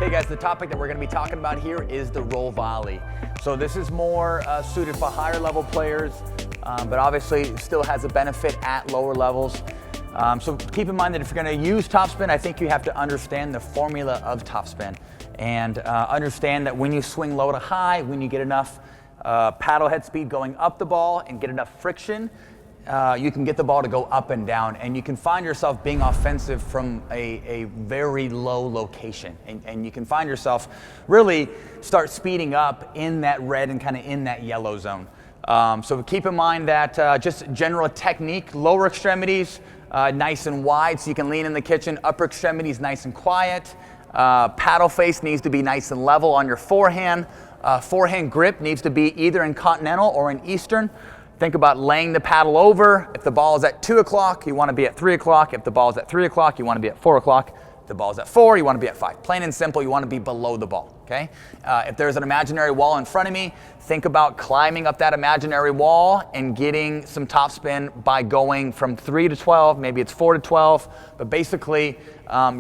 Hey guys, the topic that we're going to be talking about here is the roll volley. So this is more suited for higher level players, but obviously still has a benefit at lower levels. So keep in mind that if you're going to use topspin, I think you have to understand the formula of topspin and understand that when you swing low to high, when you get enough paddle head speed going up the ball and get enough friction, you can get the ball to go up and down, and you can find yourself being offensive from a very low location, and you can find yourself really start speeding up in that red and kind of in that yellow zone. So keep in mind that just general technique, lower extremities nice and wide so you can lean in the kitchen, upper extremities nice and quiet, paddle face needs to be nice and level on your forehand, forehand grip needs to be either in continental or in eastern. Think about laying the paddle over. If the ball is at 2 o'clock, you want to be at 3 o'clock. If the ball is at 3 o'clock, you want to be at 4 o'clock. If the ball is at 4, you want to be at 5. Plain and simple, you want to be below the ball, okay? If there's an imaginary wall in front of me, think about climbing up that imaginary wall and getting some topspin by going from 3 to 12, maybe it's 4 to 12, but basically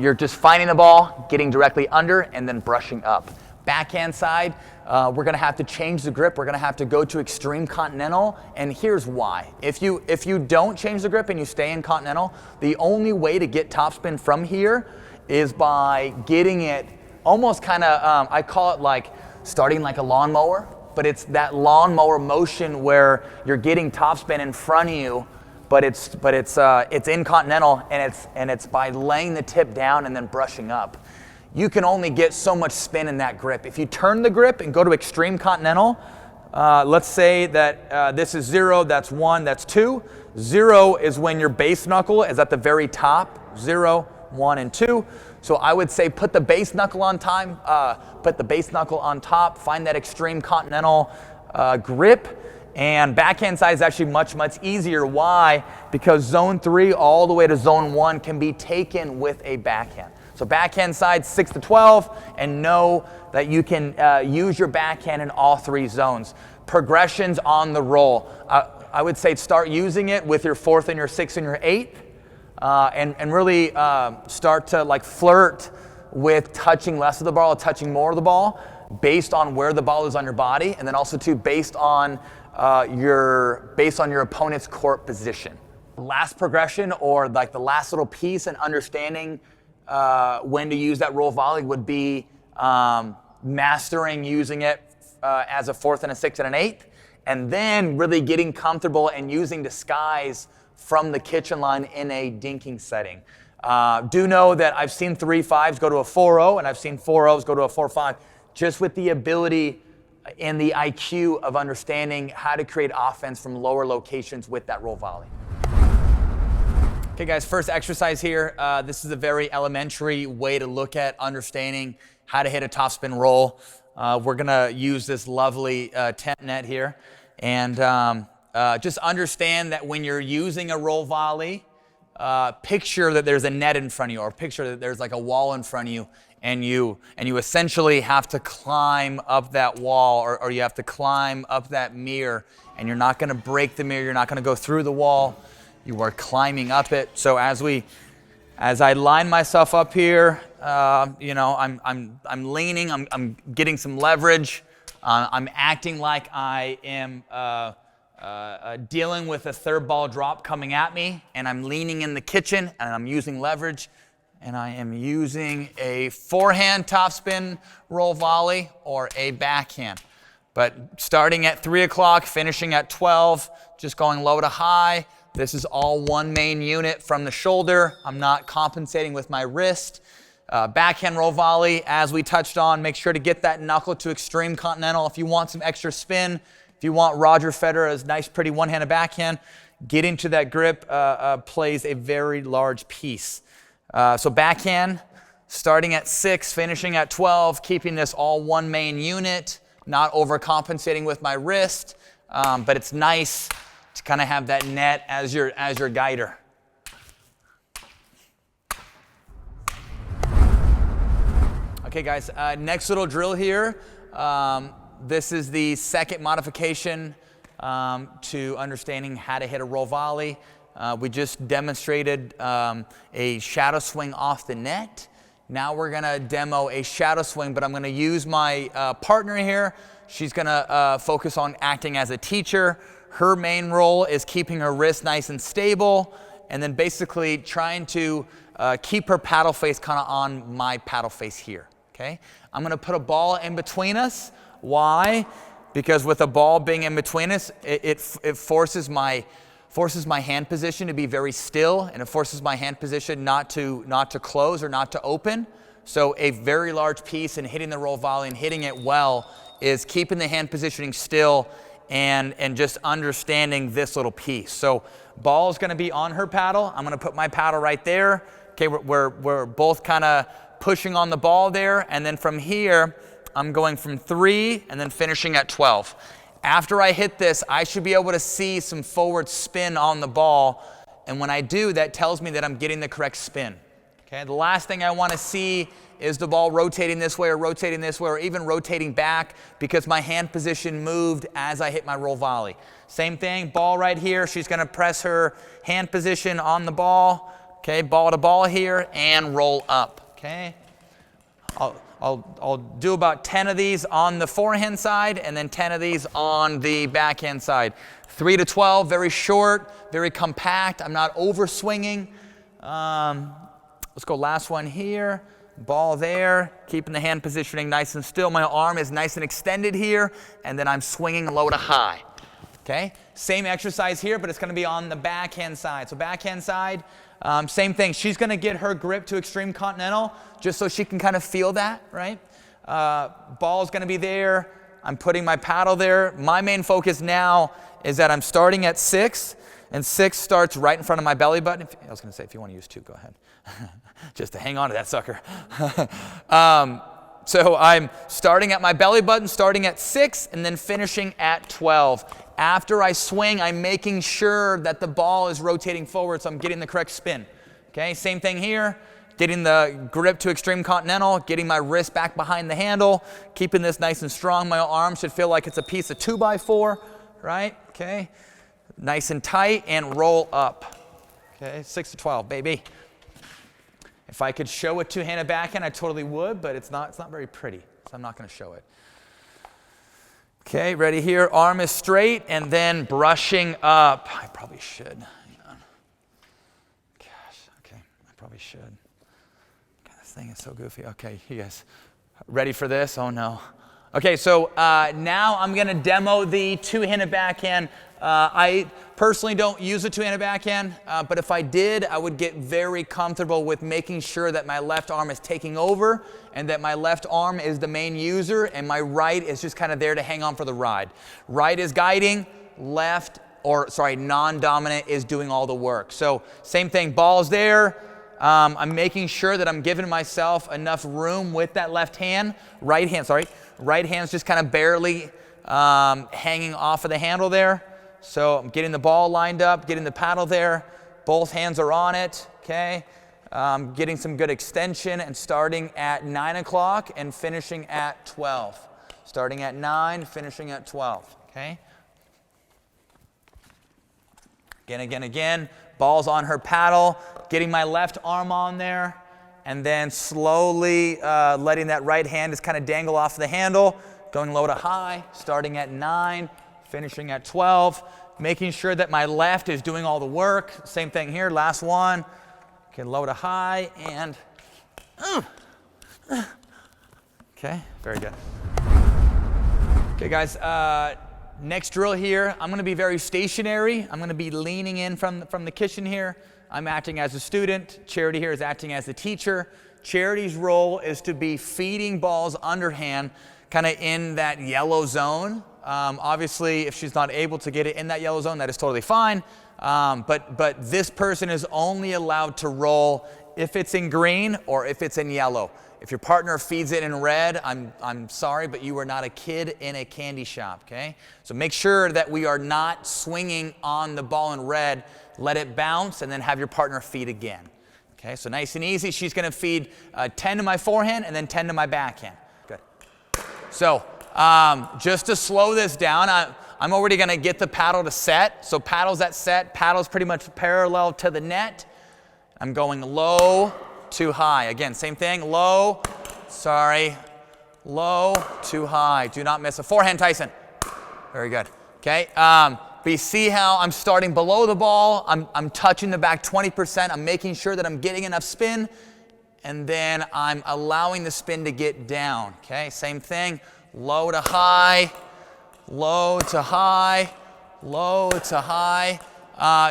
you're just finding the ball, getting directly under, and then brushing up. Backhand side, we're going to have to change the grip. We're going to have to go to extreme continental, and here's why. If you don't change the grip and you stay in continental, the only way to get topspin from here is by getting it almost kind of, I call it like starting like a lawnmower, but it's that lawnmower motion where you're getting topspin in front of you, but it's in continental, and it's by laying the tip down and then brushing up. You can only get so much spin in that grip. If you turn the grip and go to extreme continental, let's say that this is 0, that's 1, that's 2. 0 is when your base knuckle is at the very top, 0, 1, and 2. So I would say put the base knuckle on top, find that extreme continental grip, and backhand side is actually much, much easier. Why? Because zone 3 all the way to zone 1 can be taken with a backhand. So backhand side 6 to 12, and know that you can use your backhand in all 3 zones. Progressions on the roll. I would say start using it with your 4th and your 6th and your 8th, and really start to like flirt with touching less of the ball, touching more of the ball, based on where the ball is on your body, and then also too based on your opponent's court position. Last progression, or like the last little piece in understanding when to use that roll volley, would be mastering using it as a 4th and a 6th and an 8th, and then really getting comfortable and using disguise from the kitchen line in a dinking setting. Do know that I've seen 3-5s go to a 4-0, and I've seen 4-0s go to a 4-5, just with the ability and the IQ of understanding how to create offense from lower locations with that roll volley. Okay guys, first exercise here. This is a very elementary way to look at understanding how to hit a topspin roll. We're gonna use this lovely tent net here, and just understand that when you're using a roll volley, picture that there's a net in front of you, or picture that there's like a wall in front of you, and you essentially have to climb up that wall, or you have to climb up that mirror, and you're not gonna break the mirror, you're not gonna go through the wall. You are climbing up it. So as I line myself up here, I'm leaning, I'm getting some leverage. I'm acting like I am dealing with a third ball drop coming at me, and I'm leaning in the kitchen, and I'm using leverage, and I am using a forehand topspin roll volley or a backhand. But starting at 3 o'clock, finishing at 12, just going low to high. This is all one main unit from the shoulder. I'm not compensating with my wrist. Backhand roll volley, as we touched on, make sure to get that knuckle to extreme continental. If you want some extra spin, if you want Roger Federer's nice, pretty one-handed backhand, getting to that grip plays a very large piece. So backhand, starting at 6, finishing at 12, keeping this all one main unit, not overcompensating with my wrist, but it's nice to kind of have that net as your guider. Okay guys, next little drill here. This is the second modification to understanding how to hit a roll volley. We just demonstrated a shadow swing off the net, Now we're gonna demo a shadow swing, but I'm gonna use my partner here. She's gonna focus on acting as a teacher. Her main role is keeping her wrist nice and stable, and then basically trying to keep her paddle face kind of on my paddle face here, okay? I'm gonna put a ball in between us. Why? Because with a ball being in between us, it forces my hand position to be very still, and it forces my hand position not to close or not to open. So a very large piece in hitting the roll volley and hitting it well is keeping the hand positioning still and just understanding this little piece. So ball is gonna be on her paddle. I'm gonna put my paddle right there. Okay, we're both kind of pushing on the ball there, and then from here, I'm going from 3 and then finishing at 12. After I hit this, I should be able to see some forward spin on the ball, and when I do, that tells me that I'm getting the correct spin. Okay, the last thing I want to see is the ball rotating this way or even rotating back because my hand position moved as I hit my roll volley. Same thing, ball right here. She's going to press her hand position on the ball. Okay, ball to ball here and roll up. Okay, I'll do about 10 of these on the forehand side and then 10 of these on the backhand side. 3 to 12, very short, very compact. I'm not over swinging. Let's go last one here. Ball there, keeping the hand positioning nice and still. My arm is nice and extended here, and then I'm swinging low to high. Okay, same exercise here, but it's going to be on the backhand side. So backhand side, same thing. She's going to get her grip to extreme continental just so she can kind of feel that, right? Ball's going to be there. I'm putting my paddle there. My main focus now is that I'm starting at 6, and 6 starts right in front of my belly button. I was going to say, if you want to use 2, go ahead. Just to hang on to that sucker. So I'm starting at my belly button, starting at 6, and then finishing at 12. After I swing, I'm making sure that the ball is rotating forward, so I'm getting the correct spin. Okay, same thing here. Getting the grip to extreme continental, getting my wrist back behind the handle, keeping this nice and strong. My arm should feel like it's a piece of 2x4, right? Okay, nice and tight, and roll up. Okay, 6 to 12, baby. If I could show a two-handed backhand, I totally would, but it's not very pretty, so I'm not going to show it. Okay, ready here. Arm is straight, and then brushing up. I probably should. Hang on. Gosh, okay, I probably should. God, this thing is so goofy. Okay, you guys ready for this? Oh, no. Okay, so now I'm going to demo the two-handed backhand. I personally don't use a two-handed backhand, but if I did, I would get very comfortable with making sure that my left arm is taking over and that my left arm is the main user and my right is just kind of there to hang on for the ride. Right is guiding, non-dominant is doing all the work. So same thing, ball's there. I'm making sure that I'm giving myself enough room with that left hand. Right hand's just kind of barely hanging off of the handle there. So I'm getting the ball lined up, getting the paddle there. Both hands are on it, okay? Getting some good extension and starting at 9 o'clock and finishing at 12. Starting at 9, finishing at 12, okay? Again. Ball's on her paddle, getting my left arm on there, and then slowly letting that right hand just kind of dangle off the handle, going low to high, starting at 9, finishing at 12, making sure that my left is doing all the work. Same thing here, last one. Okay, low to high, and okay, very good. Okay, guys, next drill here, I'm going to be very stationary. I'm going to be leaning in from the kitchen here. I'm acting as a student. Charity here is acting as the teacher. Charity's role is to be feeding balls underhand, kind of in that yellow zone. Obviously, if she's not able to get it in that yellow zone, that is totally fine. But this person is only allowed to roll if it's in green or if it's in yellow. If your partner feeds it in red, I'm sorry, but you are not a kid in a candy shop, okay? So make sure that we are not swinging on the ball in red. Let it bounce and then have your partner feed again. Okay, so nice and easy. She's going to feed 10 to my forehand and then 10 to my backhand. Good. So just to slow this down, I'm already going to get the paddle to set. So paddle's at set. Paddle's pretty much parallel to the net. I'm going low to high. Again, same thing, low, sorry, low to high. Do not miss a forehand, Tyson. Very good, okay? But you see how I'm starting below the ball, I'm touching the back 20%, I'm making sure that I'm getting enough spin, and then I'm allowing the spin to get down, okay? Same thing, low to high, low to high, low to high.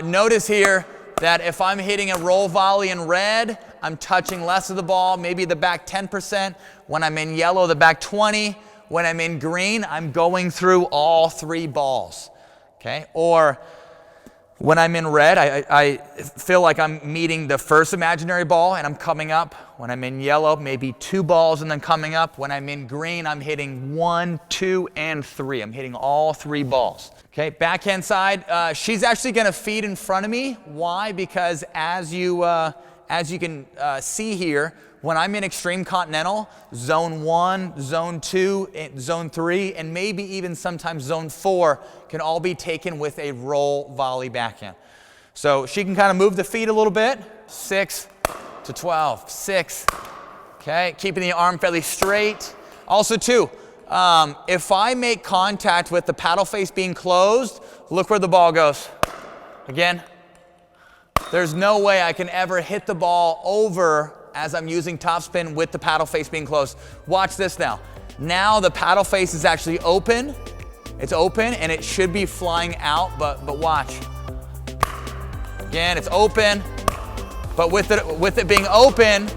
Notice here that if I'm hitting a roll volley in red, I'm touching less of the ball, maybe the back 10%. When I'm in yellow, the back 20. When I'm in green, I'm going through all 3 balls, okay? Or when I'm in red, I feel like I'm meeting the first imaginary ball and I'm coming up. When I'm in yellow, maybe 2 balls and then coming up. When I'm in green, I'm hitting 1, 2, and 3. I'm hitting all 3 balls. Okay, backhand side, she's actually gonna feed in front of me. Why? Because as you can see here, when I'm in extreme continental, zone 1, zone 2, zone 3, and maybe even sometimes zone 4 can all be taken with a roll volley backhand. So she can kind of move the feet a little bit, 6 to 12, 6, okay, keeping the arm fairly straight. Also too, if I make contact with the paddle face being closed, look where the ball goes. Again, there's no way I can ever hit the ball over as I'm using topspin with the paddle face being closed. Watch this now. Now the paddle face is actually open. It's open and it should be flying out, but watch. Again, it's open, but with it being open,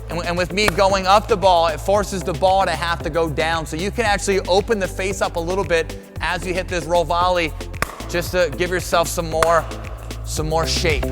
and with me going up the ball, it forces the ball to have to go down. So you can actually open the face up a little bit as you hit this roll volley, just to give yourself some more shape.